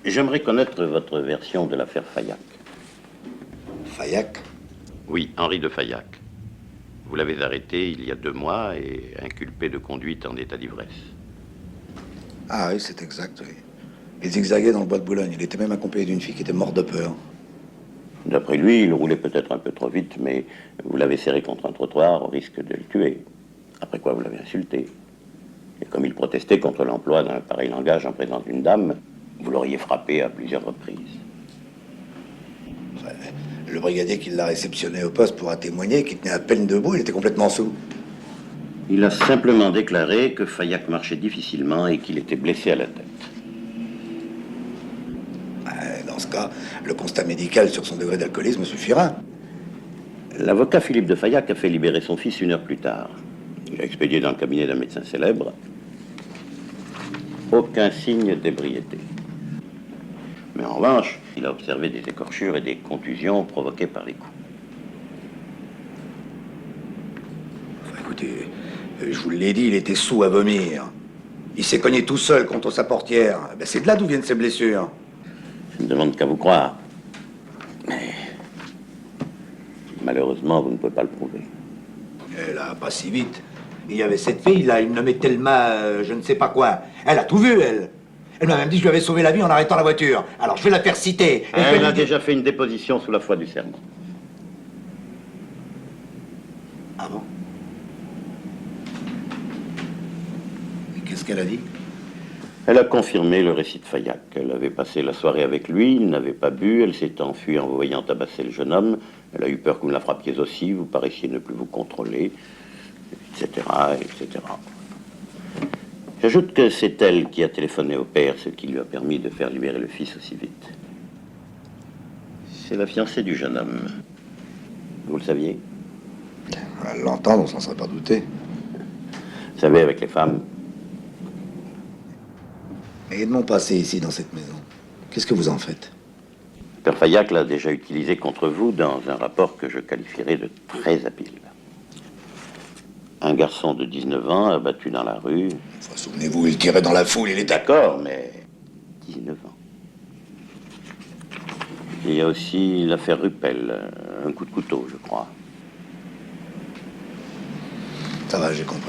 J'aimerais connaître votre version de l'affaire Faillac. Faillac? Oui, Henri de Faillac. Vous l'avez arrêté il y a 2 mois et inculpé de conduite en état d'ivresse. Ah oui, c'est exact, oui. Il zigzaguait dans le bois de Boulogne. Il était même accompagné d'une fille qui était morte de peur. D'après lui, il roulait peut-être un peu trop vite, mais vous l'avez serré contre un trottoir au risque de le tuer. Après quoi, vous l'avez insulté. Et comme il protestait contre l'emploi d'un pareil langage en présence d'une dame, vous l'auriez frappé à plusieurs reprises. Ouais. Le brigadier qui l'a réceptionné au poste pourra témoigner qu'il tenait à peine debout, il était complètement sous. Il a simplement déclaré que Faillac marchait difficilement et qu'il était blessé à la tête. Dans ce cas, le constat médical sur son degré d'alcoolisme suffira. L'avocat Philippe de Faillac a fait libérer son fils 1 heure plus tard. Il a expédié dans le cabinet d'un médecin célèbre. Aucun signe d'ébriété. Mais en revanche, il a observé des écorchures et des contusions provoquées par les coups. Enfin, écoutez, je vous l'ai dit, il était sous à vomir. Il s'est cogné tout seul contre sa portière. Ben, c'est de là d'où viennent ses blessures. Je ne demande qu'à vous croire. Mais malheureusement, vous ne pouvez pas le prouver. Et là, pas si vite. Il y avait cette fille, là, une nommée Thelma, je ne sais pas quoi. Elle a tout vu, elle. Elle m'a même dit que je lui avais sauvé la vie en arrêtant la voiture. Alors je vais la faire citer. Elle a déjà fait une déposition sous la foi du serment. Ah bon? Et qu'est-ce qu'elle a dit? Elle a confirmé le récit de Faillac. Elle avait passé la soirée avec lui, il n'avait pas bu, elle s'est enfuie en vous voyant tabasser le jeune homme. Elle a eu peur que vous ne la frappiez aussi, vous paraissiez ne plus vous contrôler, etc., etc. J'ajoute que c'est elle qui a téléphoné au père, ce qui lui a permis de faire libérer le fils aussi vite. C'est la fiancée du jeune homme. Vous le saviez? À l'entendre, on s'en serait pas douté. Vous savez, avec les femmes, Et de mon passé ici, dans cette maison, qu'est-ce que vous en faites? Père Faillac l'a déjà utilisé contre vous dans un rapport que je qualifierais de très habile. Un garçon de 19 ans abattu dans la rue. Enfin, souvenez-vous, il tirait dans la foule, il était... D'accord, mais 19 ans. Il y a aussi l'affaire Ruppel, un coup de couteau, je crois. Ça va, j'ai compris.